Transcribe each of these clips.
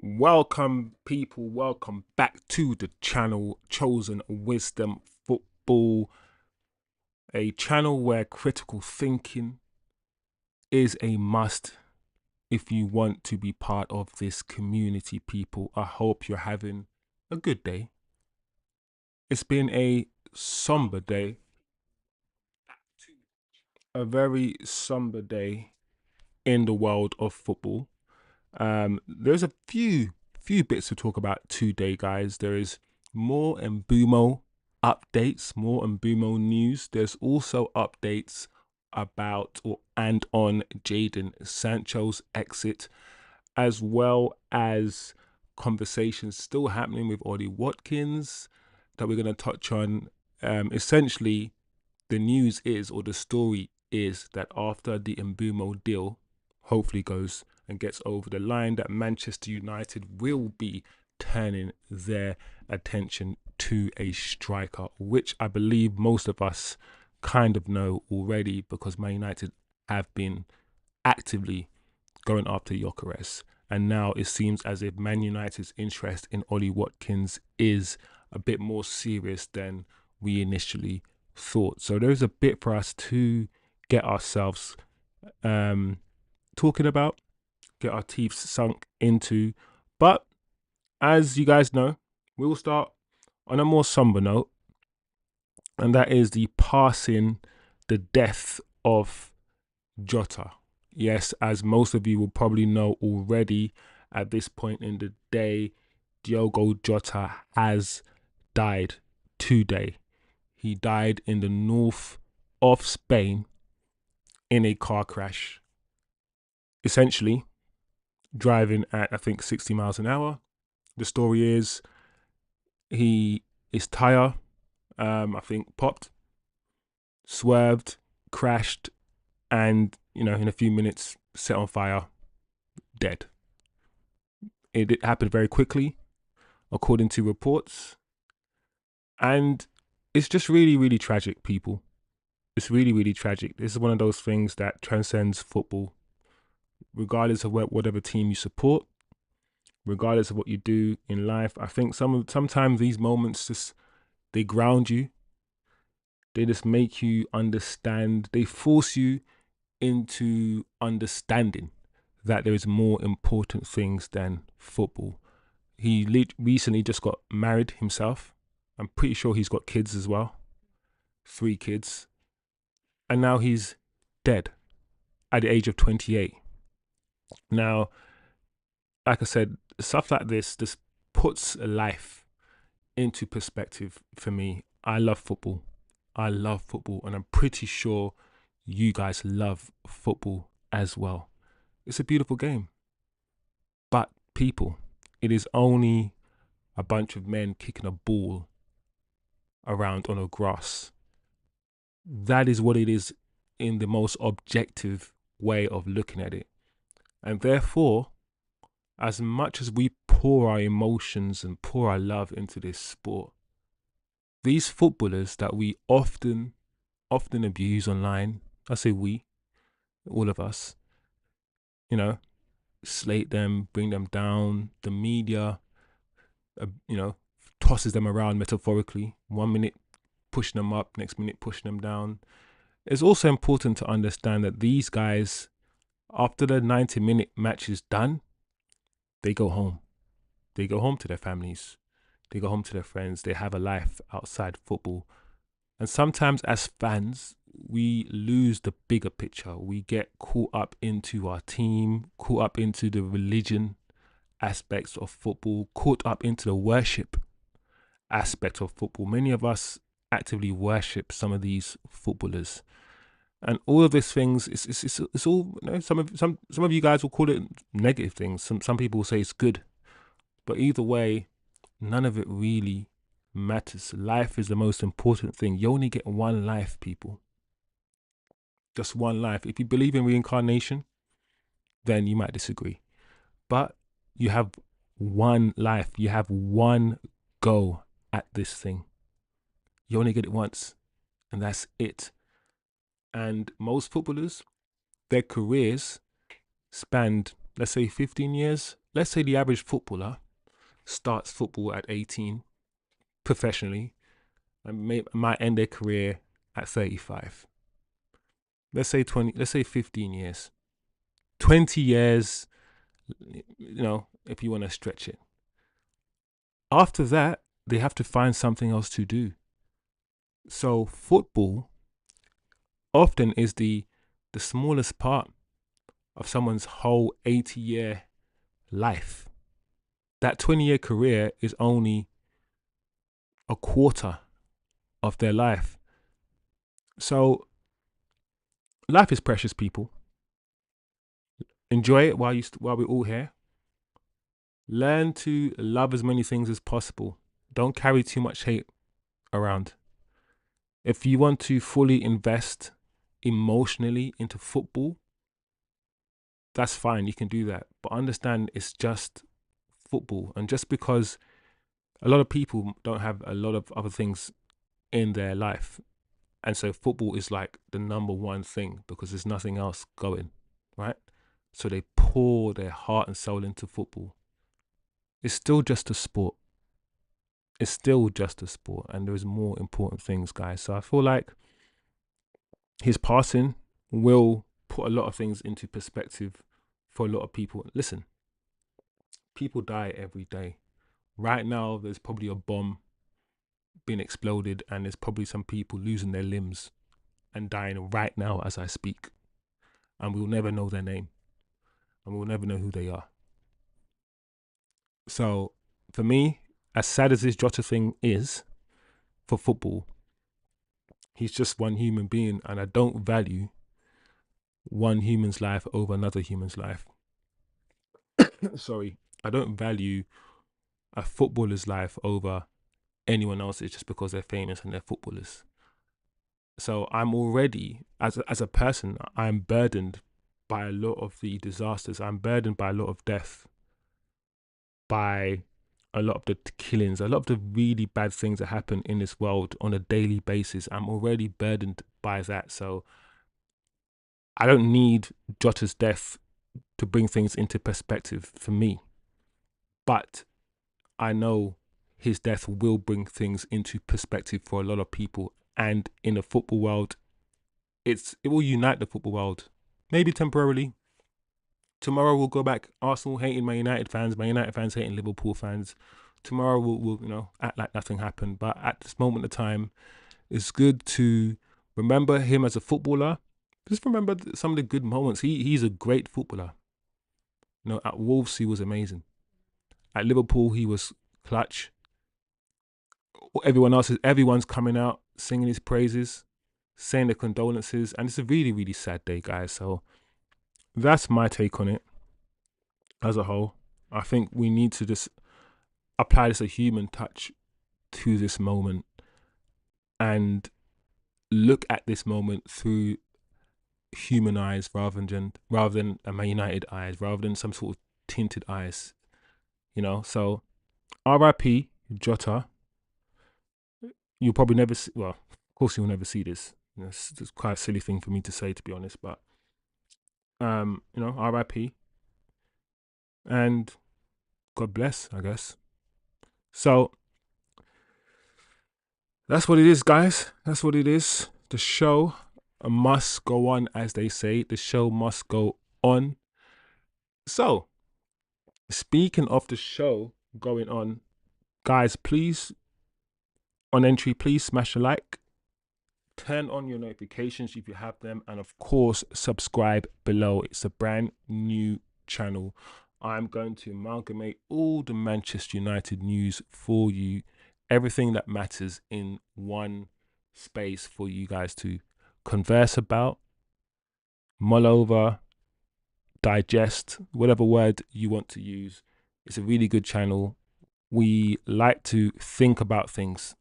Welcome, people. Welcome back to the channel Chosen Wisdom Football, a channel where critical thinking is a must if you want to be part of this community, people. I hope you're having a good day. It's been a somber day, a very somber day in the world of football. There's a few bits to talk about today, guys. There is more Mbeumo updates, more Mbeumo news. There's also updates about and on Jadon Sancho's exit, as well as conversations still happening with Ollie Watkins that we're going to touch on. Essentially, the news is, or the story is, that after the Mbeumo deal hopefully goes and gets over the line, that Manchester United will be turning their attention to a striker, which I believe most of us kind of know already, because Man United have been actively going after Gyökeres. And now it seems as if Man United's interest in Ollie Watkins is a bit more serious than we initially thought. So there's a bit for us to get ourselves talking about, get our teeth sunk into. But as you guys know, we will start on a more somber note, and that is the death of Jota. Yes, as most of you will probably know already at this point in the day, Diogo Jota has died today. He died in the north of Spain in a car crash, essentially driving at, I think, 60 miles an hour. The story is his tire, I think, popped, swerved, crashed, and, in a few minutes set on fire, dead. It happened very quickly, according to reports. And it's just really, really tragic, people. It's really, really tragic. This is one of those things that transcends football, regardless of whatever team you support, regardless of what you do in life. I think sometimes these moments they ground you. They just make you understand. They force you into understanding that there is more important things than football. He recently just got married himself. I'm pretty sure he's got kids as well, 3 kids, and now he's dead at the age of 28. Now, like I said, stuff like this just puts life into perspective for me. I love football. And I'm pretty sure you guys love football as well. It's a beautiful game. But people, it is only a bunch of men kicking a ball around on a grass. That is what it is in the most objective way of looking at it. And therefore, as much as we pour our emotions and pour our love into this sport, these footballers that we often abuse online, I say we, all of us, slate them, bring them down. The media, tosses them around metaphorically. 1 minute pushing them up, next minute pushing them down. It's also important to understand that these guys, after the 90-minute match is done, they go home. They go home to their families. They go home to their friends. They have a life outside football. And sometimes as fans, we lose the bigger picture. We get caught up into our team, caught up into the religion aspects of football, caught up into the worship aspect of football. Many of us actively worship some of these footballers. And all of these things, it's all, some of you guys will call it negative things. Some people will say it's good. But either way, none of it really matters. Life is the most important thing. You only get one life, people. Just one life. If you believe in reincarnation, then you might disagree. But you have one life. You have one go at this thing. You only get it once, and that's it. And most footballers, their careers spanned, let's say, 15 years let's say the average footballer starts football at 18 professionally and might end their career at 35. Let's say 20, let's say 15 years. 20 years, if you want to stretch it. After that, they have to find something else to do. So football often is the smallest part of someone's whole 80-year life. That 20-year career is only a quarter of their life. So life is precious, people. Enjoy it while we're all here. Learn to love as many things as possible. Don't carry too much hate around. If you want to fully invest emotionally into football, that's fine. You can do that. But understand it's just football. And just because a lot of people don't have a lot of other things in their life, and so football is like the number one thing because there's nothing else going, right? So they pour their heart and soul into football. It's still just a sport. It's still just a sport, and there's more important things, guys. So I feel like his passing will put a lot of things into perspective for a lot of people. Listen, people die every day. Right now, there's probably a bomb being exploded, and there's probably some people losing their limbs and dying right now as I speak. And we'll never know their name, and we'll never know who they are. So, for me, as sad as this Jota thing is for football, he's just one human being, and I don't value one human's life over another human's life. Sorry, I don't value a footballer's life over anyone else's just because they're famous and they're footballers. So I'm already, as a person, I'm burdened by a lot of the disasters. I'm burdened by a lot of death, by a lot of the killings, a lot of the really bad things that happen in this world on a daily basis. I'm already burdened by that. So I don't need Jota's death to bring things into perspective for me. But I know his death will bring things into perspective for a lot of people. And in the football world, it will unite the football world. Maybe temporarily. Tomorrow we'll go back. Arsenal hating Man United fans hating Liverpool fans. Tomorrow we'll act like nothing happened. But at this moment of time, it's good to remember him as a footballer. Just remember some of the good moments. He's a great footballer. At Wolves he was amazing. At Liverpool he was clutch. Everyone's coming out singing his praises, saying their condolences, and it's a really, really sad day, guys. So that's my take on it as a whole. I think we need to just apply this a human touch to this moment and look at this moment through human eyes rather than a Man United eyes, rather than some sort of tinted eyes. So R.I.P. Jota. You'll probably never see, well, of course you'll never see this. It's quite a silly thing for me to say, to be honest, but R.I.P. and God bless, I guess. So that's what it is, guys. That's what it is. The show must go on, as they say. The show must go on. So, speaking of the show going on, guys, please, on entry, please smash a like. Turn on your notifications if you have them. And of course, subscribe below. It's a brand new channel. I'm going to amalgamate all the Manchester United news for you. Everything that matters in one space for you guys to converse about, mull over, digest, whatever word you want to use. It's a really good channel. We like to think about things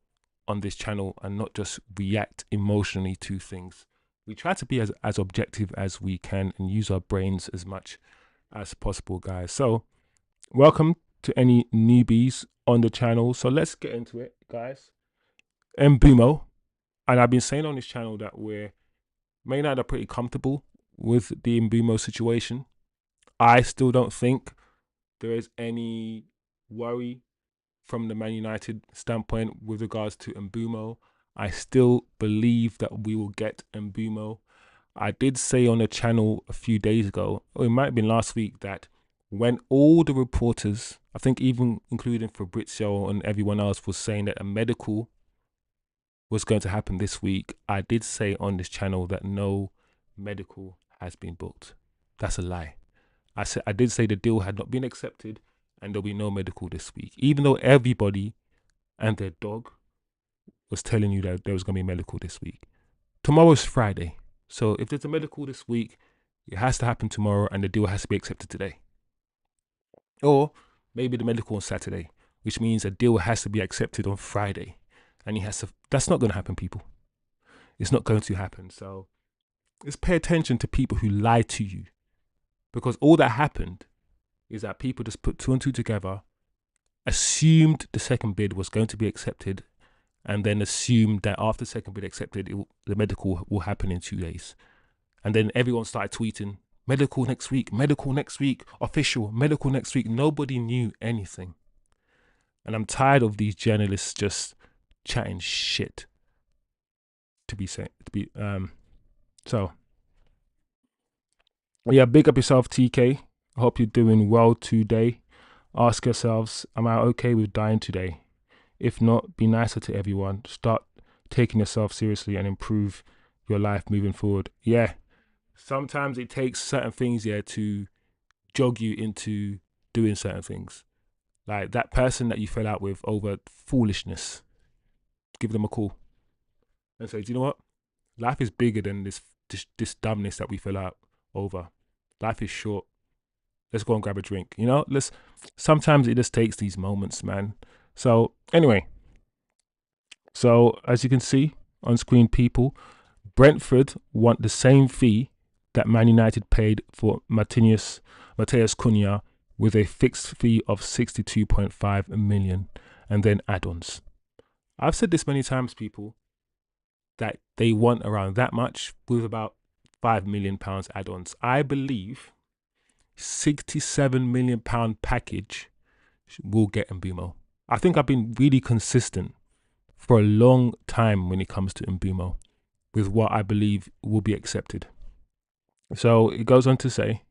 on this channel and not just react emotionally to things. We try to be as objective as we can and use our brains as much as possible, guys. So welcome to any newbies on the channel. So let's get into it, guys. Mbeumo, and I've been saying on this channel that we're Man United are pretty comfortable with the Mbeumo situation. I still don't think there is any worry from the Man United standpoint with regards to Mbeumo. I still believe that we will get Mbeumo. I did say on the channel a few days ago, or it might have been last week, that when all the reporters, I think even including Fabrizio and everyone else, was saying that a medical was going to happen this week, I did say on this channel that no medical has been booked. That's a lie. I did say the deal had not been accepted and there'll be no medical this week, even though everybody and their dog was telling you that there was going to be a medical this week. Tomorrow's Friday. So if there's a medical this week, it has to happen tomorrow and the deal has to be accepted today. Or maybe the medical on Saturday, which means a deal has to be accepted on Friday. And he has to, that's not going to happen, people. It's not going to happen. So just pay attention to people who lie to you. Because all that happened is that people just put two and two together, assumed the second bid was going to be accepted, and then assumed that after the second bid accepted, the medical will happen in 2 days. And then everyone started tweeting, medical next week, official, medical next week. Nobody knew anything. And I'm tired of these journalists just chatting shit, so yeah, big up yourself, TK. I hope you're doing well today. Ask yourselves, am I okay with dying today? If not, be nicer to everyone. Start taking yourself seriously and improve your life moving forward. Yeah, sometimes it takes certain things, to jog you into doing certain things. Like that person that you fell out with over foolishness, give them a call and say, do you know what? Life is bigger than this dumbness that we fell out over. Life is short. Let's go and grab a drink. Sometimes it just takes these moments, man. So anyway, as you can see on screen, people, Brentford want the same fee that Man United paid for Matheus Cunha, with a fixed fee of 62.5 million and then add-ons. I've said this many times, people, that they want around that much with about £5 million add-ons. I believe £67 million package will get Mbeumo. I think I've been really consistent for a long time when it comes to Mbeumo with what I believe will be accepted. So it goes on to say,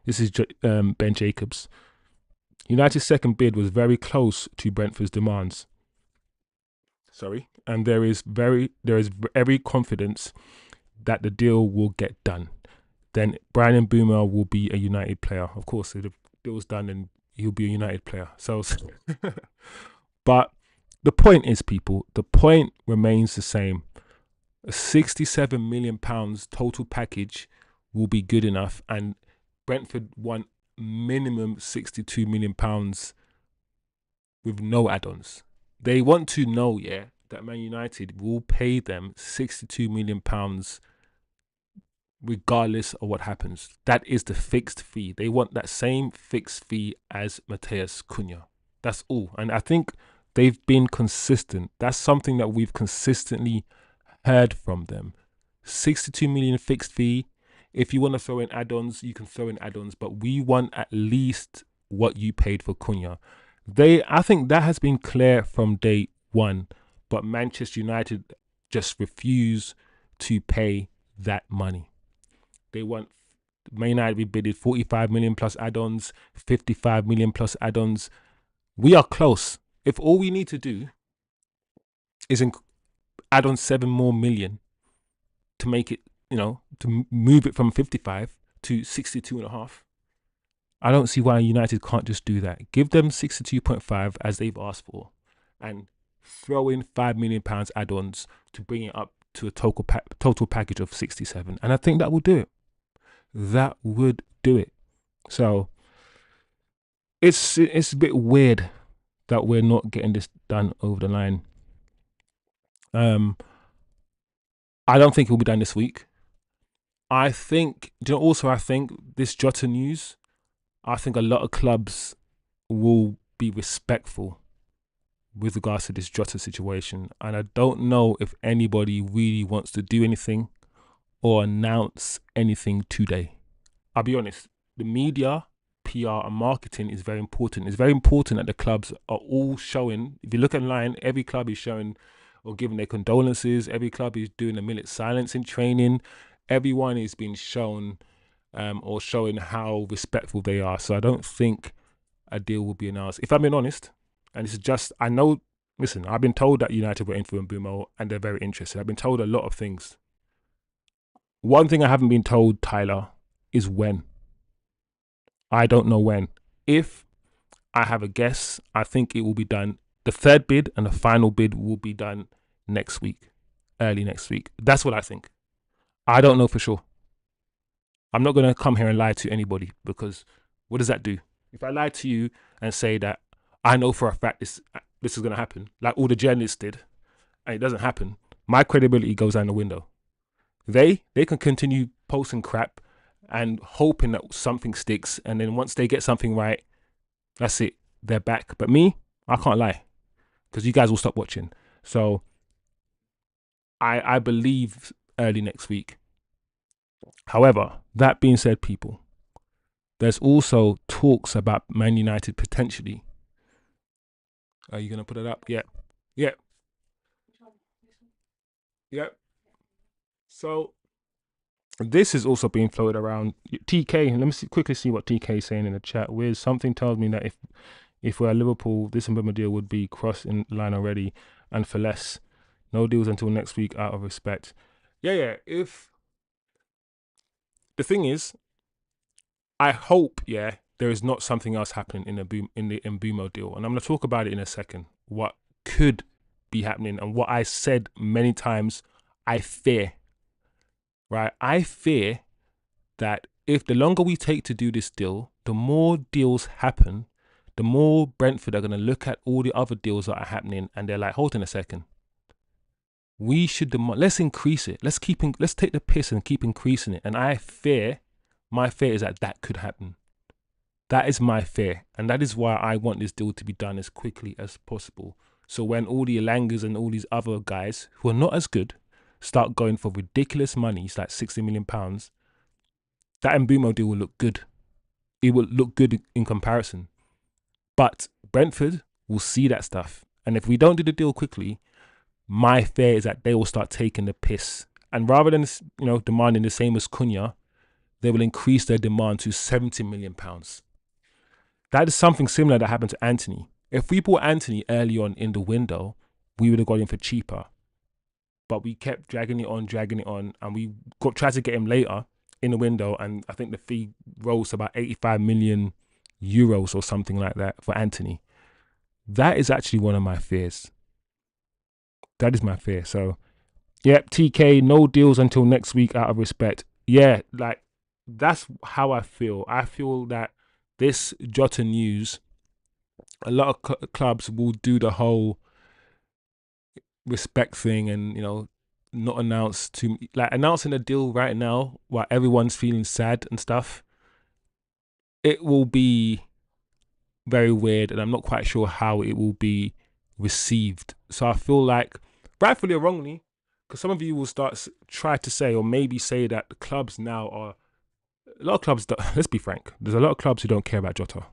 this is Ben Jacobs, United's second bid was very close to Brentford's demands. And there is every confidence that the deal will get done. Then Bryan Mbeumo will be a United player. Of course, if the deal's done, and he'll be a United player. So, but the point is, people, the point remains the same. A £67 million total package will be good enough, and Brentford want minimum £62 million with no add-ons. They want to know, that Man United will pay them £62 million regardless of what happens. That is the fixed fee. They want that same fixed fee as Matheus Cunha. That's all. And I think they've been consistent. That's something that we've consistently heard from them. 62 million fixed fee. If you want to throw in add-ons, you can throw in add-ons, but we want at least what you paid for Cunha. I think that has been clear from day one, but Manchester United just refuse to pay that money. They want Man United to be bidded 45 million plus add-ons, 55 million plus add-ons. We are close. If all we need to do is add on 7 more million to make it, to move it from 55 to 62.5. I don't see why United can't just do that. Give them 62.5 as they've asked for, and throw in £5 million add-ons to bring it up to a total package of 67. And I think that will do it. That would do it. So it's a bit weird that we're not getting this done over the line. I don't think it will be done this week. I think this Jota news, I think a lot of clubs will be respectful with regards to this Jota situation. And I don't know if anybody really wants to do anything or announce anything today. I'll be honest, the media, PR and marketing is very important. It's very important that the clubs are all showing. If you look online, every club is showing or giving their condolences. Every club is doing a minute silence in training. Everyone is being shown or showing how respectful they are. So I don't think a deal will be announced. If I'm being honest, and this is just, I know, listen, I've been told that United were in for Mbeumo and they're very interested. I've been told a lot of things. One thing I haven't been told, Tyler, is when. I don't know when. If I have a guess, I think it will be done. The third bid and the final bid will be done next week, early next week. That's what I think. I don't know for sure. I'm not going to come here and lie to anybody, because what does that do? If I lie to you and say that I know for a fact this is going to happen, like all the journalists did, and it doesn't happen, my credibility goes out the window. They can continue posting crap and hoping that something sticks, and then once they get something right, that's it, they're back. But me, I can't lie, because you guys will stop watching. So I believe early next week. However, that being said, people, there's also talks about Man United potentially. Are you going to put it up? Yeah. Yeah. Yeah. So this is also being floated around. TK, let me quickly see what TK is saying in the chat. Wiz, something tells me that if we're at Liverpool, this Mbeumo deal would be crossed in line already, and for less. No deals until next week out of respect. Yeah. If the thing is, I hope, there is not something else happening in the Mbeumo deal, and I'm going to talk about it in a second. What could be happening, and what I said many times, I fear. Right, I fear that if the longer we take to do this deal, the more deals happen, the more Brentford are going to look at all the other deals that are happening, and they're like, hold on a second. We should let's increase it. Let's take the piss and keep increasing it. And my fear is that could happen. That is my fear, and that is why I want this deal to be done as quickly as possible. So when all the Elangas and all these other guys who are not as good start going for ridiculous monies like £60 million, that Mbeumo deal will look good. It will look good in comparison. But Brentford will see that stuff. And if we don't do the deal quickly, my fear is that they will start taking the piss. And rather than demanding the same as Cunha, they will increase their demand to £70 million. That is something similar that happened to Anthony. If we bought Anthony early on in the window, we would have got him for cheaper. But we kept dragging it on, and we tried to get him later in the window, and I think the fee rose to about 85 million euros or something like that for Anthony. That is actually one of my fears. That is my fear. So, TK, no deals until next week out of respect. Yeah, like, that's how I feel. I feel that this Jota news, a lot of clubs will do the whole respect thing and, not announce announcing a deal right now while everyone's feeling sad and stuff. It will be very weird, and I'm not quite sure how it will be received. So I feel like, rightfully or wrongly, because some of you will try to say, or maybe say, that the clubs now are, a lot of clubs, let's be frank, there's a lot of clubs who don't care about Jota.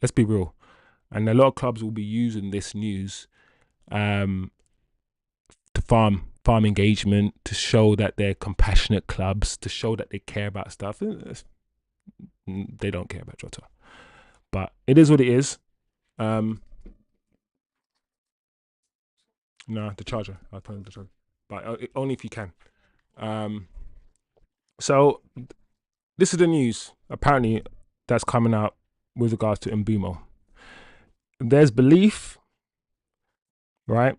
Let's be real. And a lot of clubs will be using this news to farm engagement, to show that they're compassionate clubs, to show that they care about stuff. They don't care about Jota. But it is what it is. No, the charger. I'll tell him the charger. But only if you can. So this is the news, apparently, that's coming out with regards to Mbeumo. There's belief, right,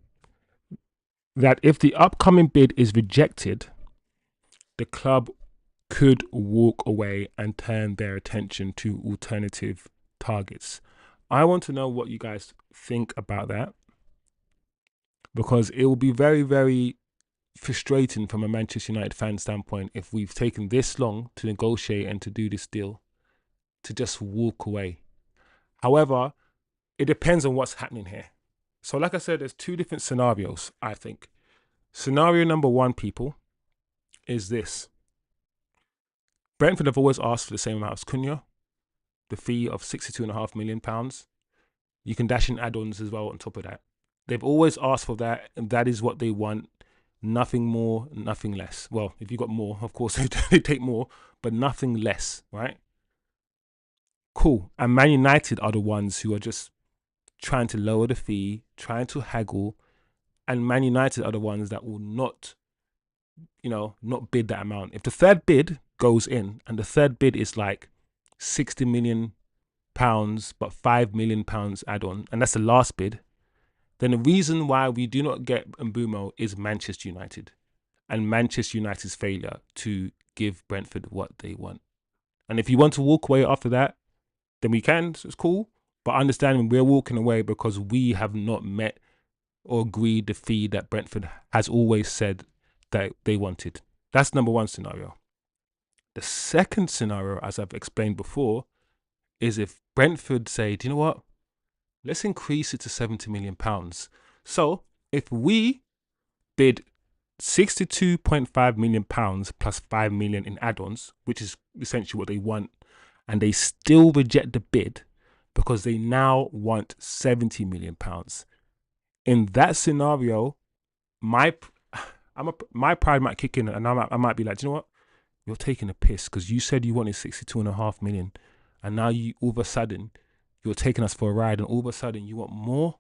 that if the upcoming bid is rejected, the club could walk away and turn their attention to alternative targets. I want to know what you guys think about that, because it will be very, very frustrating from a Manchester United fan standpoint if we've taken this long to negotiate and to do this deal, to just walk away. However, it depends on what's happening here. So like I said, there's two different scenarios, I think. Scenario number one, people, is this. Brentford have always asked for the same amount as Cunha. the fee of £62.5 million. You can dash in add-ons as well on top of that. They've always asked for that, and that is what they want. Nothing more, nothing less. Well, if you got more, of course they take more, but nothing less, right? Cool. And Man United are the ones who are just trying to lower the fee, trying to haggle, and Man United are the ones that will not, not bid that amount. If the third bid goes in, and the third bid is like £60 million, but £5 million add-on, and that's the last bid, then the reason why we do not get Mbeumo is Manchester United and Manchester United's failure to give Brentford what they want. And if you want to walk away after that, then we can, so it's cool. But understanding we're walking away because we have not met or agreed the fee that Brentford has always said that they wanted. That's number one scenario. The second scenario, as I've explained before, is if Brentford say, do you know what? Let's increase it to £70 million. So if we bid £62.5 million plus £5 million in add-ons, which is essentially what they want, and they still reject the bid because they now want £70 million. In that scenario, my pride might kick in, and I might be like, do you know what? You're taking a piss because you said you wanted £62.5 million, and now you all of a sudden you're taking us for a ride, and all of a sudden you want more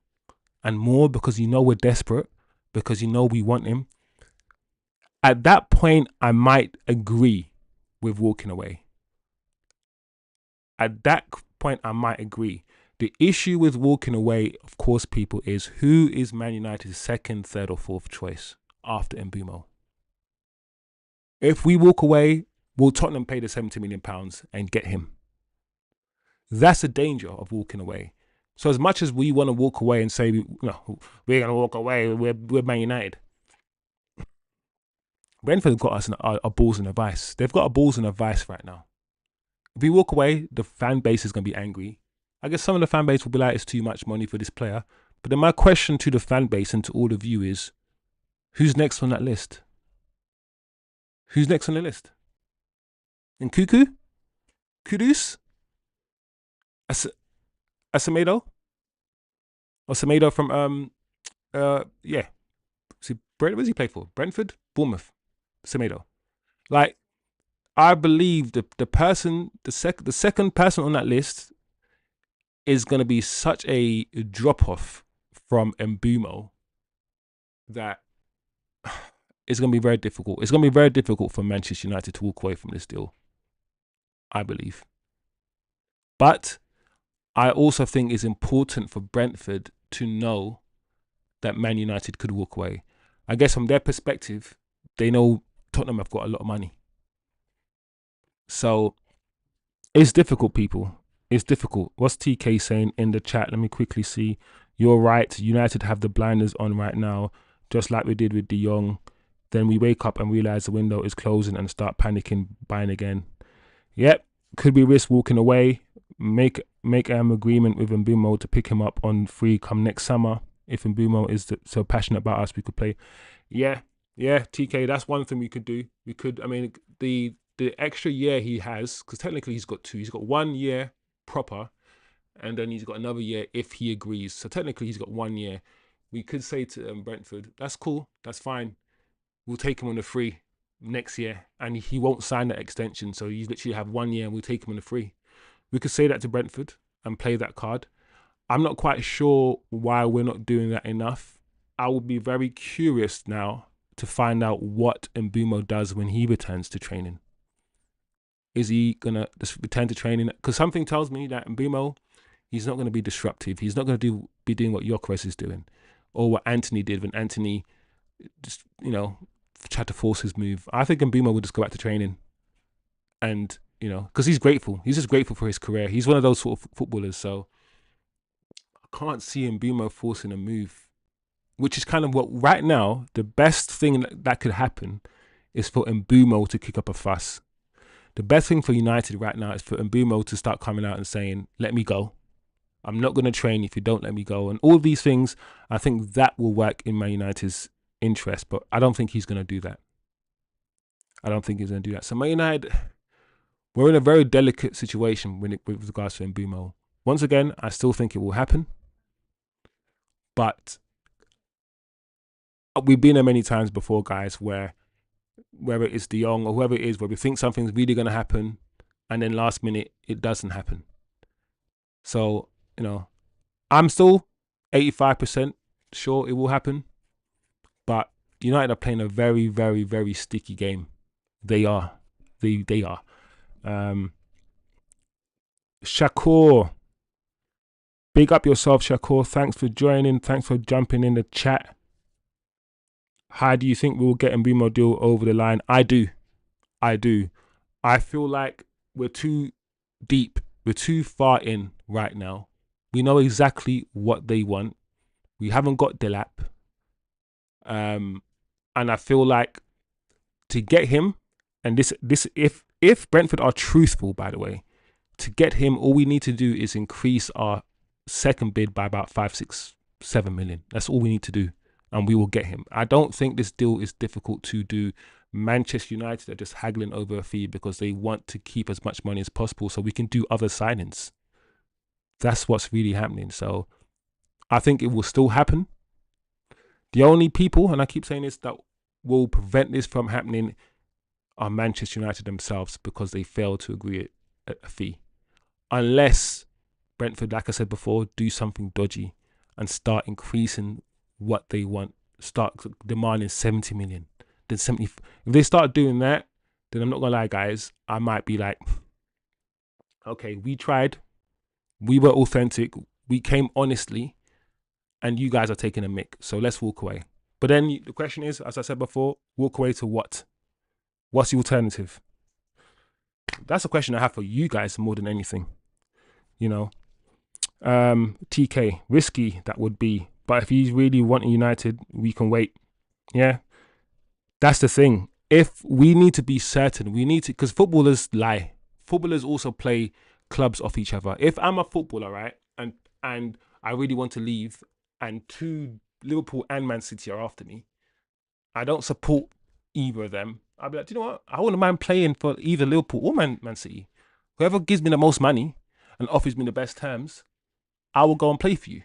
and more because you know we're desperate, because you know we want him. At that point, I might agree with walking away. At that point, I might agree. The issue with walking away, of course, people, is who is Man United's second, third, or fourth choice after Mbeumo? If we walk away, will Tottenham pay the £70 million and get him? That's the danger of walking away. So as much as we want to walk away and say, no, we're going to walk away, we're Man United, Brentford got us our balls in a vice. They've got our balls in a vice right now. If we walk away, the fan base is going to be angry. I guess some of the fan base will be like, it's too much money for this player. But then my question to the fan base and to all of you is, who's next on that list? Who's next on the list? And Kudus? Asemedo? Or Semedo from, yeah. See, where does he play for? Brentford? Bournemouth? Semedo. Like, I believe the second person on that list is going to be such a drop-off from Mbeumo that it's going to be very difficult. It's going to be very difficult for Manchester United to walk away from this deal, I believe. But I also think it's important for Brentford to know that Man United could walk away. I guess from their perspective, they know Tottenham have got a lot of money. So it's difficult, people. It's difficult. What's TK saying in the chat? Let me quickly see. You're right. United have the blinders on right now, just like we did with De Jong. Then we wake up and realize the window is closing and start panicking, buying again. Yep. Could we risk walking away? Make agreement with Mbeumo to pick him up on free come next summer. If Mbeumo is so passionate about us, we could play. Yeah, TK, that's one thing we could do. We could, I mean, the extra year he has, because technically he's got two. He's got 1 year proper, and then he's got another year if he agrees. So technically he's got 1 year. We could say to Brentford, that's cool, that's fine. We'll take him on the free next year, and he won't sign that extension. So you literally have 1 year, and we'll take him on the free. We could say that to Brentford and play that card. I'm not quite sure why we're not doing that enough. I would be very curious now to find out what Mbeumo does when he returns to training. Is he going to just return to training? Because something tells me that Mbeumo, he's not going to be disruptive. He's not going to be doing what Gyökeres is doing, or what Anthony did when Anthony just, tried to force his move. I think Mbeumo will just go back to training, and because he's grateful. He's just grateful for his career. He's one of those sort of footballers. So I can't see Mbeumo forcing a move, which is kind of what right now the best thing that could happen is for Mbeumo to kick up a fuss. The best thing for United right now is for Mbeumo to start coming out and saying, let me go. I'm not going to train if you don't let me go. And all these things, I think that will work in Man United's interest, but I don't think he's going to do that. So Man United, we're in a very delicate situation with regards to Mbeumo. Once again, I still think it will happen, but we've been there many times before, guys, where whether it's De Jong or whoever it is, where we think something's really going to happen, and then last minute it doesn't happen. So, I'm still 85% sure it will happen, but United are playing a very, very, very sticky game. They are. They are. Shakur. Big up yourself, Shakur. Thanks for joining. Thanks for jumping in the chat. How do you think we will get Mbeumo deal over the line? I do. I feel like we're too deep. We're too far in right now. We know exactly what they want. We haven't got Delap. And I feel like to get him, and this if Brentford are truthful, by the way, to get him, all we need to do is increase our second bid by about 5, 6, 7 million. That's all we need to do, and we will get him. I don't think this deal is difficult to do. Manchester United are just haggling over a fee because they want to keep as much money as possible so we can do other signings. That's what's really happening. So I think it will still happen. The only people, and I keep saying this, that will prevent this from happening are Manchester United themselves, because they failed to agree at a fee. Unless Brentford, like I said before, do something dodgy and start increasing what they want, start demanding 70 million, then 70. If they start doing that, then I'm not gonna lie, guys, I might be like, okay, we tried, we were authentic, we came honestly, and you guys are taking a mick, so let's walk away. But then the question is, as I said before, walk away to what? What's the alternative? That's a question I have for you guys more than anything. TK, risky that would be, but if he's really wanting United, we can wait. Yeah, that's the thing. If we need to be certain, we need to, because footballers lie. Footballers also play clubs off each other. If I'm a footballer, right, and I really want to leave, and two Liverpool and Man City are after me, I don't support either of them. I'll be like, do you know what? I wouldn't mind playing for either Liverpool or Man City. Whoever gives me the most money and offers me the best terms, I will go and play for you.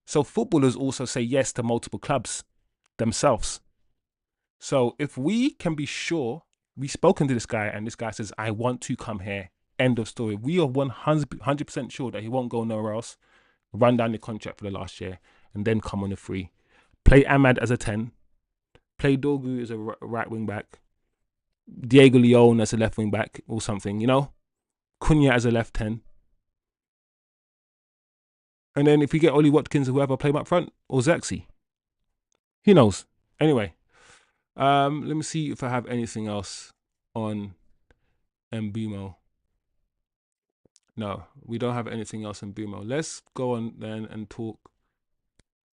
So footballers also say yes to multiple clubs themselves. So if we can be sure, we've spoken to this guy and this guy says, I want to come here, end of story. We are 100% sure that he won't go nowhere else, run down the contract for the last year, and then come on a free. Play Ahmad as a 10, play Dogu as a right wing back, Diego Leon as a left wing back or something, Cunha as a left 10. And then if we get Ollie Watkins or whoever, play him up front, or Xerxes. Who knows? Anyway, let me see if I have anything else on Mbeumo. No, we don't have anything else on Mbeumo. Let's go on then and talk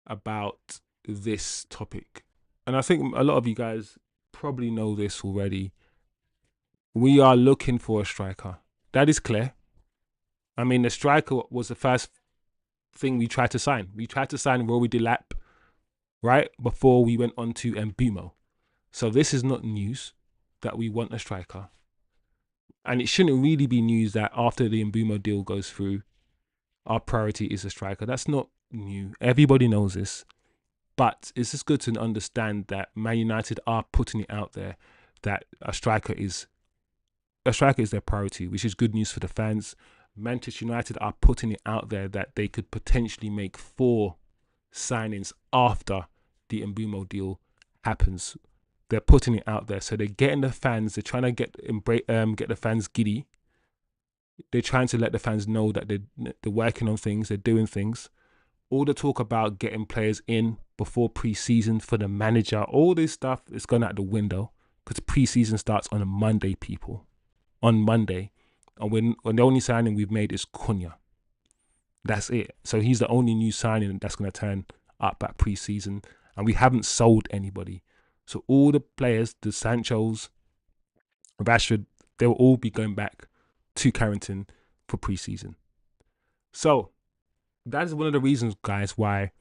about this topic. And I think a lot of you guys probably know this already. We are looking for a striker. That is clear. I mean, the striker was the first thing we tried to sign. We tried to sign Rory Delap, right, before we went on to Mbeumo. So this is not news that we want a striker. And it shouldn't really be news that after the Mbeumo deal goes through, our priority is a striker. That's not new. Everybody knows this. But it's just good to understand that Man United are putting it out there that a striker is their priority, which is good news for the fans. Manchester United are putting it out there that they could potentially make 4 signings after the Mbeumo deal happens. They're putting it out there, so they're getting the fans. They're trying to get the fans giddy. They're trying to let the fans know that they're working on things. They're doing things. All the talk about getting players in before pre-season for the manager, all this stuff is gone out the window because pre-season starts on a Monday, people. On Monday. And when the only signing we've made is Cunha. That's it. So he's the only new signing that's going to turn up at pre-season. And we haven't sold anybody. So all the players, the Sanchos, Rashford, they will all be going back to Carrington for pre-season. So that is one of the reasons, guys, why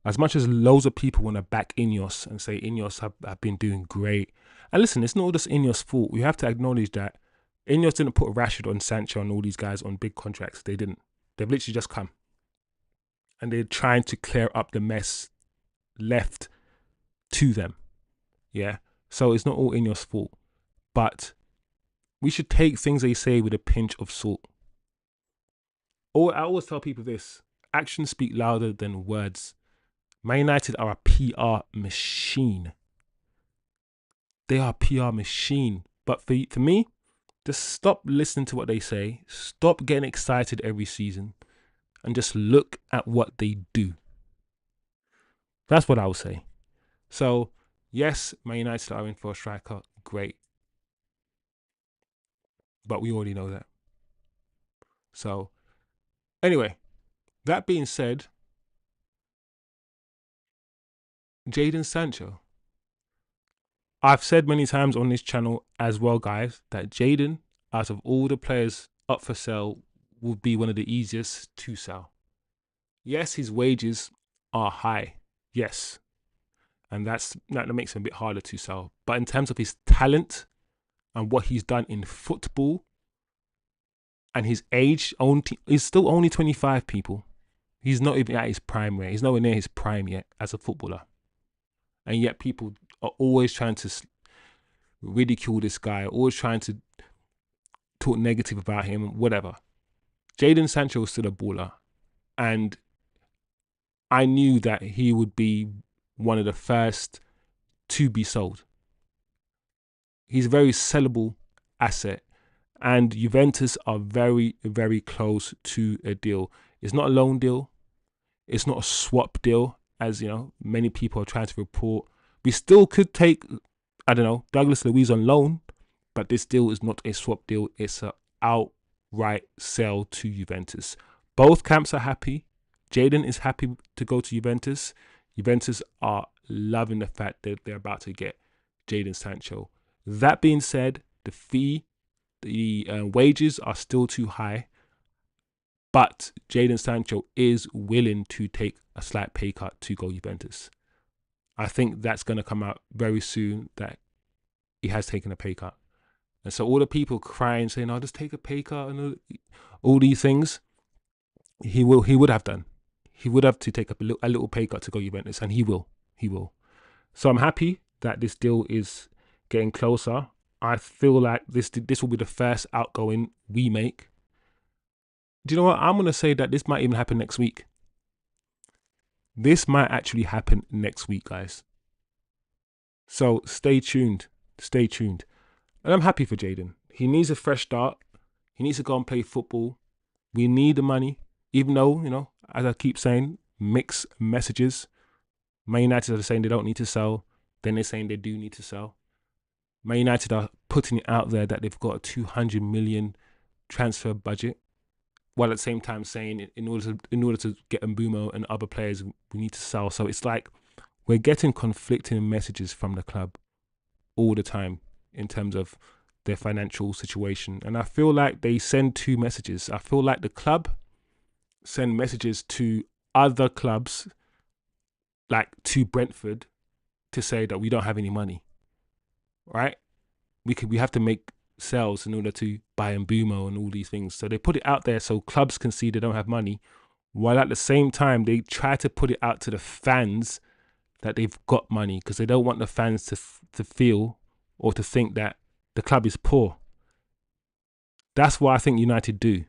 as much as loads of people want to back Ineos and say Ineos have been doing great. And listen, it's not just Ineos' fault. We have to acknowledge that Ineos didn't put Rashford on Sancho and all these guys on big contracts. They didn't. They've literally just come. And they're trying to clear up the mess left to them. Yeah. So it's not all Ineos' fault. But we should take things they say with a pinch of salt. Or I always tell people this: actions speak louder than words. Man United are a PR machine. They are a PR machine. But for me, just stop listening to what they say. Stop getting excited every season. And just look at what they do. That's what I would say. So, yes, Man United are in for a striker. Great. But we already know that. So, anyway, that being said, Jadon Sancho. I've said many times on this channel as well, guys, that Jadon, out of all the players up for sale, will be one of the easiest to sell. Yes, his wages are high. Yes. And that makes him a bit harder to sell. But in terms of his talent and what he's done in football and his age, he's still only 25, people. He's not even at his prime yet. He's nowhere near his prime yet as a footballer. And yet people are always trying to ridicule this guy, always trying to talk negative about him, whatever. Jadon Sancho is still a baller. And I knew that he would be one of the first to be sold. He's a very sellable asset. And Juventus are very, very close to a deal. It's not a loan deal. It's not a swap deal, as many people are trying to report. We still could take, I don't know, Douglas Luiz on loan, but this deal is not a swap deal. It's an outright sale to Juventus. Both camps are happy. Jadon is happy to go to Juventus. Juventus are loving the fact that they're about to get Jadon Sancho. That being said, the fee, the wages are still too high. But Jadon Sancho is willing to take a slight pay cut to go Juventus. I think that's going to come out very soon that he has taken a pay cut. And so all the people crying, saying, "I'll just take a pay cut," and all these things, he would have done. He would have to take a little pay cut to go Juventus, and he will. So I'm happy that this deal is getting closer. I feel like this will be the first outgoing we make. Do you know what? I'm going to say that this might even happen next week. This might actually happen next week, guys. So stay tuned. Stay tuned. And I'm happy for Jadon. He needs a fresh start. He needs to go and play football. We need the money. Even though, as I keep saying, mixed messages. Man United are saying they don't need to sell. Then they're saying they do need to sell. Man United are putting it out there that they've got a 200 million transfer budget, while at the same time saying in order to get Mbeumo and other players, we need to sell. So it's like we're getting conflicting messages from the club all the time in terms of their financial situation. And I feel like they send two messages. I feel like the club send messages to other clubs, like to Brentford, to say that we don't have any money, right? We have to make sales in order to buy Mbeumo and all these things. So they put it out there so clubs can see they don't have money, while at the same time they try to put it out to the fans that they've got money, because they don't want the fans to feel or to think that the club is poor. That's what I think United do.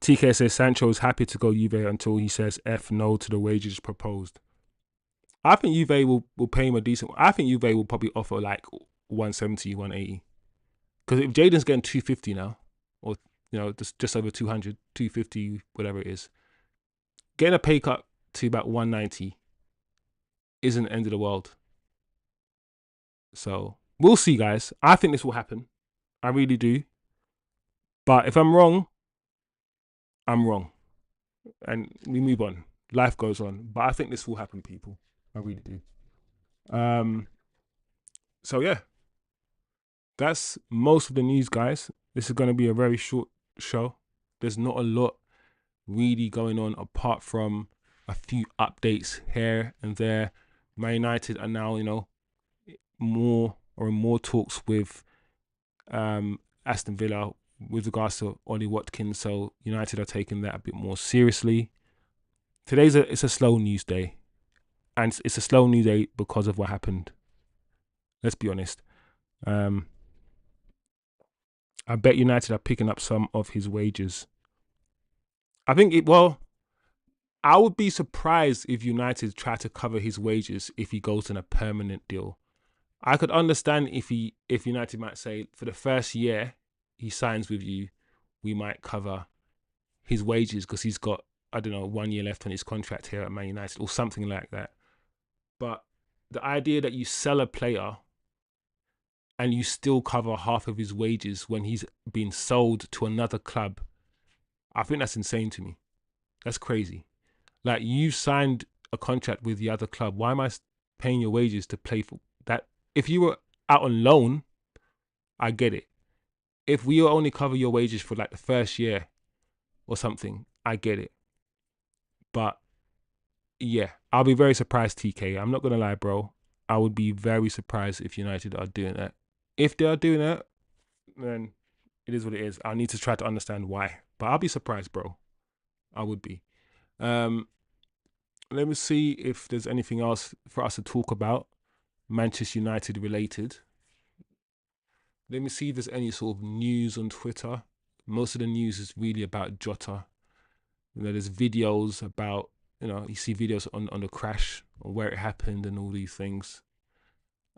TK says Sancho is happy to go Juve until he says F no to the wages proposed. I think Juve will pay him a decent. I think Juve will probably offer like 170, 180. Because if Jadon's getting 250 now, or just over 200, 250, whatever it is, getting a pay cut to about 190 isn't the end of the world. So we'll see, guys. I think this will happen. I really do. But if I'm wrong, I'm wrong. And we move on. Life goes on. But I think this will happen, people. I really do. So yeah, that's most of the news, guys. This is going to be a very short show. There's not a lot really going on apart from a few updates here and there. Man United are now, more or in more talks with Aston Villa with regards to Ollie Watkins, so United are taking that a bit more seriously. It's a slow news day, and it's a slow news day because of what happened. Let's be honest. Um, I bet United are picking up some of his wages. I think it. Well, I would be surprised if United try to cover his wages if he goes on a permanent deal. I could understand if United might say for the first year he signs with you, we might cover his wages because he's got, I don't know, 1 year left on his contract here at Man United or something like that. But the idea that you sell a player and you still cover half of his wages when he's been sold to another club, I think that's insane to me. That's crazy. Like, you signed a contract with the other club. Why am I paying your wages to play for that? If you were out on loan, I get it. If we only cover your wages for like the first year or something, I get it. But yeah, I'll be very surprised, TK. I'm not gonna lie, bro. I would be very surprised if United are doing that. If they are doing that, then it is what it is. I need to try to understand why. But I'll be surprised, bro. I would be. Um, Let me see if there's anything else for us to talk about, Manchester United related. Let me see if there's any sort of news on Twitter. Most of the news is really about Jota. There's videos about, you see videos on the crash or where it happened and all these things.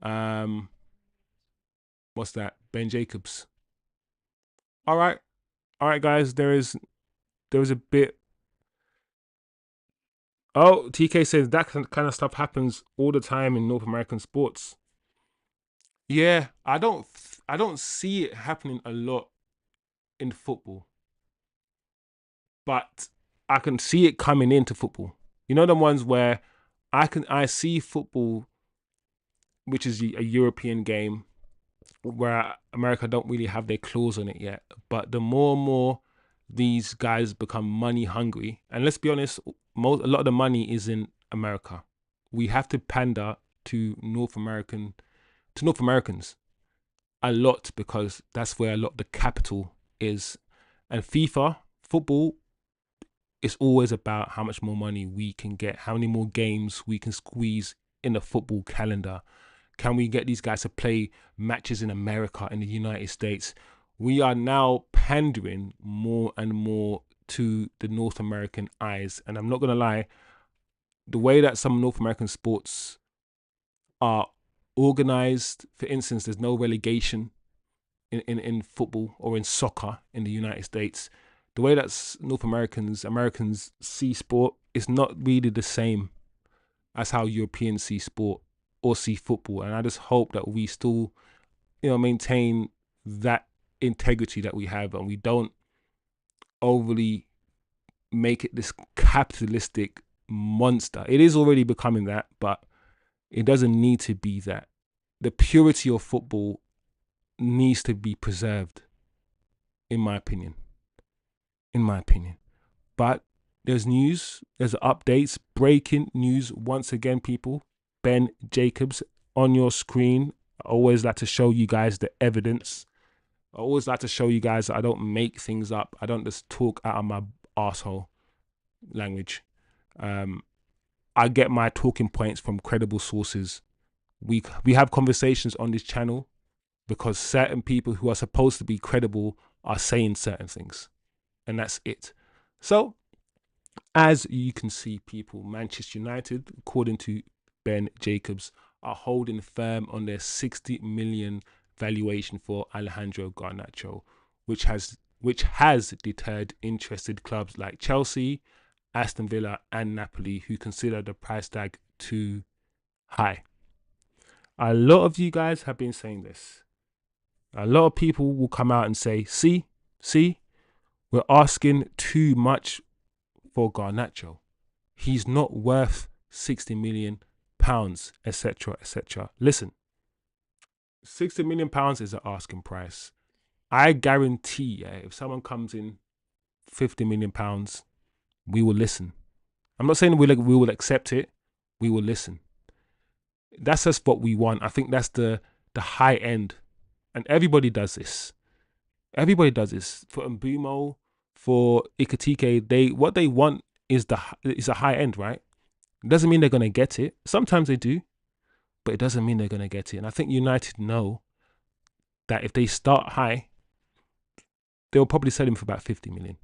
What's that? Ben Jacobs. All right, guys. There was a bit. Oh, TK says that kind of stuff happens all the time in North American sports. Yeah, I don't see it happening a lot in football, but I can see it coming into football. You know, the ones where I see football, which is a European game, where America don't really have their claws on it yet. But the more and more these guys become money hungry, and let's be honest, a lot of the money is in America. We have to pander to North Americans a lot because that's where a lot of the capital is. And FIFA football is always about how much more money we can get, how many more games we can squeeze in the football calendar. Can we get these guys to play matches in America, in the United States? We are now pandering more and more to the North American eyes. And I'm not going to lie, the way that some North American sports are organized, for instance, there's no relegation in football or in soccer in the United States. The way that Americans see sport is not really the same as how Europeans see sport or see football. And I just hope that we still, maintain that integrity that we have and we don't overly make it this capitalistic monster. It is already becoming that, but it doesn't need to be that. The purity of football needs to be preserved, in my opinion. But there's news, there's updates, breaking news once again, people. Ben Jacobs on your screen. I always like to show you guys the evidence. I always like to show you guys that I don't make things up. I don't just talk out of my arsehole language. I get my talking points from credible sources. We have conversations on this channel because certain people who are supposed to be credible are saying certain things. And that's it. So, as you can see, people, Manchester United, according to Ben Jacobs, are holding firm on their 60 million valuation for Alejandro Garnacho, which has deterred interested clubs like Chelsea, Aston Villa, and Napoli, who consider the price tag too high. A lot of you guys have been saying this. A lot of people will come out and say, see, we're asking too much for Garnacho. He's not worth 60 million pounds, etc., etc. Listen, 60 million pounds is an asking price. I guarantee, if someone comes in 50 million pounds, we will listen. I'm not saying we will accept it. We will listen. That's just what we want. I think that's the high end, and everybody does this. Everybody does this for Mbeumo, for Ikatike. What they want is a high end, right? It doesn't mean they're gonna get it. Sometimes they do, but it doesn't mean they're gonna get it. And I think United know that if they start high, they'll probably sell him for about £50 million.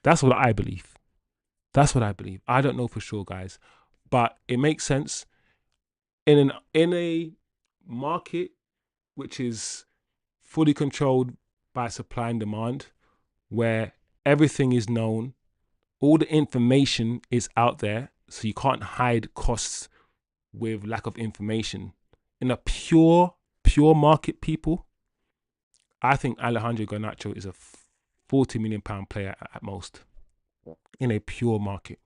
That's what I believe. That's what I believe. I don't know for sure, guys, but it makes sense in a market which is fully controlled by supply and demand, where everything is known, all the information is out there, so you can't hide costs with lack of information. In a pure market, people, I think Alejandro Garnacho is a £40 million player at most in a pure market.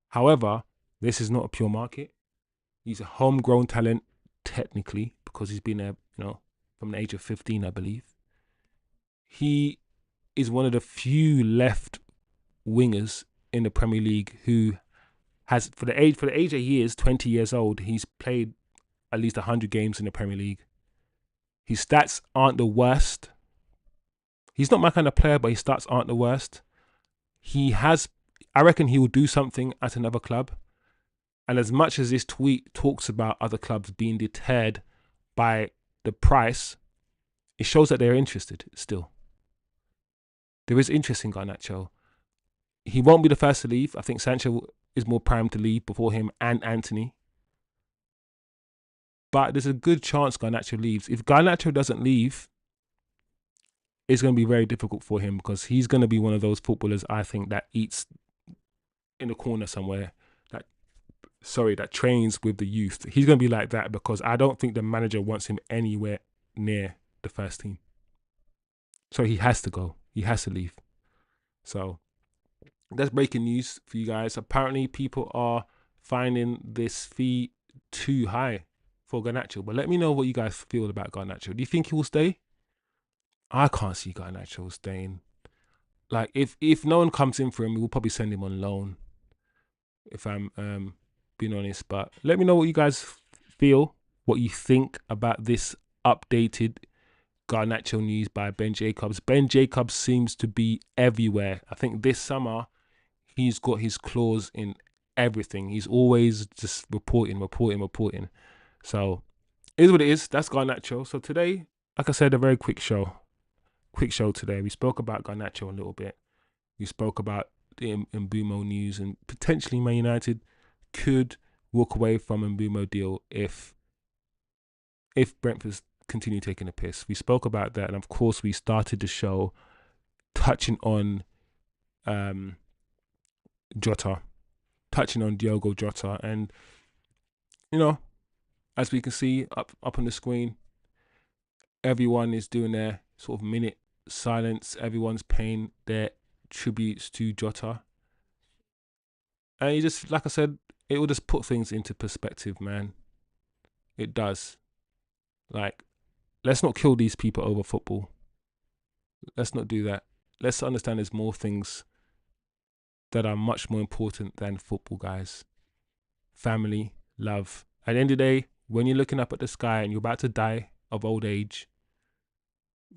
However, this is not a pure market. He's a homegrown talent, technically, because he's been there, from the age of 15, I believe. He is one of the few left wingers in the Premier League who has, for the age that he is, 20 years old, he's played at least 100 games in the Premier League. His stats aren't the worst. He's not my kind of player, but his stats aren't the worst. I reckon he will do something at another club. And as much as this tweet talks about other clubs being deterred by the price, it shows that they're interested still. There is interest in Garnacho. He won't be the first to leave. I think Sancho is more primed to leave before him and Anthony. But there's a good chance Garnacho leaves. If Garnacho doesn't leave, it's going to be very difficult for him, because he's going to be one of those footballers, I think, that eats in the corner somewhere, that trains with the youth. He's going to be like that, because I don't think the manager wants him anywhere near the first team. So he has to go. He has to leave. So that's breaking news for you guys. Apparently, people are finding this fee too high for Garnacho. But let me know what you guys feel about Garnacho. Do you think he will stay? I can't see Garnacho staying. Like, if no one comes in for him, we'll probably send him on loan, if I'm being honest. But let me know what you guys feel, what you think about this updated Garnacho news by Ben Jacobs. Ben Jacobs seems to be everywhere. I think this summer he's got his claws in everything. He's always just reporting. So it is what it is. That's Garnacho. So today, like I said, a very quick show. Today. We spoke about Garnacho a little bit. We spoke about the Mbeumo news, and potentially Man United could walk away from Mbeumo deal if Brentford continue taking a piss. We spoke about that, and of course we started the show touching on Jota, touching on Diogo Jota, and as we can see up on the screen, everyone is doing their sort of minute silence. Everyone's paying their tributes to Jota, and you just, like I said, it will just put things into perspective, man. It does. Like, let's not kill these people over football. Let's not do that. Let's understand there's more things that are much more important than football, guys. Family, love. At the end of the day, when you're looking up at the sky and you're about to die of old age,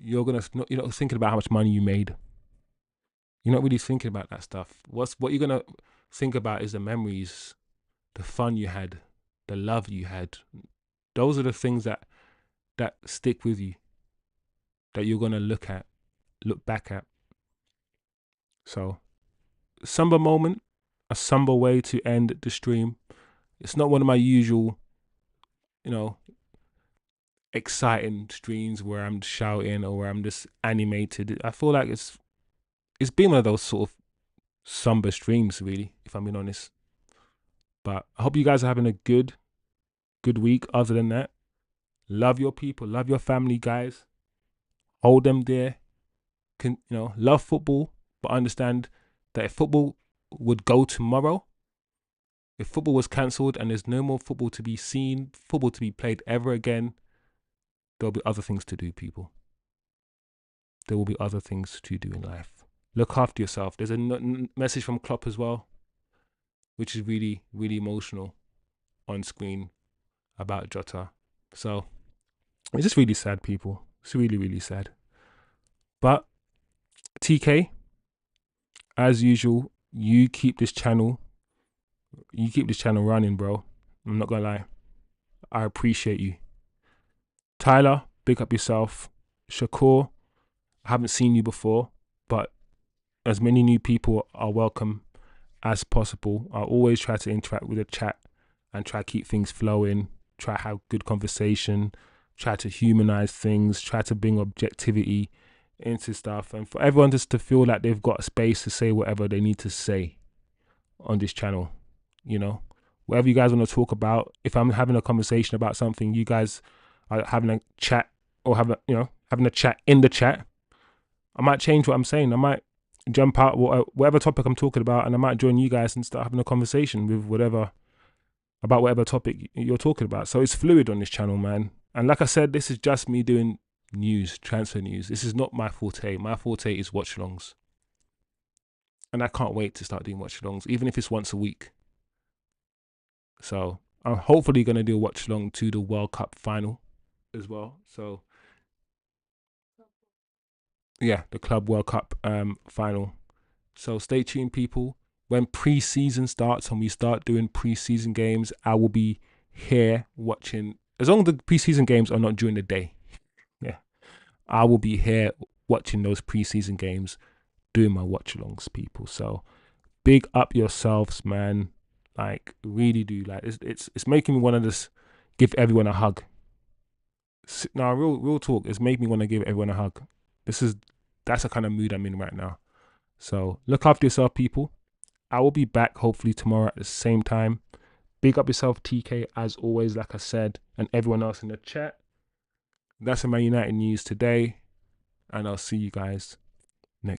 you're not thinking about how much money you made. You're not really thinking about that stuff. What you're gonna think about is the memories, the fun you had, the love you had. Those are the things that stick with you, that you're gonna look back at. So, somber moment, a somber way to end the stream. It's not one of my usual, exciting streams where I'm shouting or where I'm just animated. I feel like it's been one of those sort of somber streams, really, if I'm being honest. But I hope you guys are having a good week. Other than that, love your people, love your family, guys. Hold them dear. Love football, but understand that if football would go tomorrow, if football was cancelled and there's no more football to be seen, football to be played ever again, there'll be other things to do, people. There will be other things to do in life. Look after yourself. There's a message from Klopp as well, which is really, really emotional on screen. about Jota. So it's just really sad, people. It's really, really sad. But TK, as usual, you keep this channel running, bro. I'm not gonna lie. I appreciate you. Tyler, big up yourself. Shakur, I haven't seen you before, but as many new people are welcome as possible. I always try to interact with the chat and try to keep things flowing, try to have good conversation, try to humanize things, try to bring objectivity into stuff, and for everyone just to feel like they've got a space to say whatever they need to say on this channel. You know, whatever you guys want to talk about. If I'm having a conversation about something, you guys are having a chat or having a chat in the chat, I might change what I'm saying. I might jump out whatever topic I'm talking about, and I might join you guys and start having a conversation with whatever topic you're talking about. So it's fluid on this channel, man. And like I said, this is just me doing news, transfer news. This is not my forte. My forte is watch alongs. And I can't wait to start doing watch alongs, even if it's once a week. So I'm hopefully going to do a watch along to the World Cup final as well. So yeah, the Club World Cup final. So stay tuned, people. When pre-season starts and we start doing pre-season games, I will be here watching. As long as the pre-season games are not during the day, yeah, I will be here watching those pre-season games, doing my watch-alongs, people. So big up yourselves, man. Like, really do. Like, it's making me want to just give everyone a hug. No, real talk. It's making me want to give everyone a hug. That's the kind of mood I'm in right now. So look after yourself, people. I will be back hopefully tomorrow at the same time. Big up yourself, TK, as always, like I said, and everyone else in the chat. That's the Man United news today, and I'll see you guys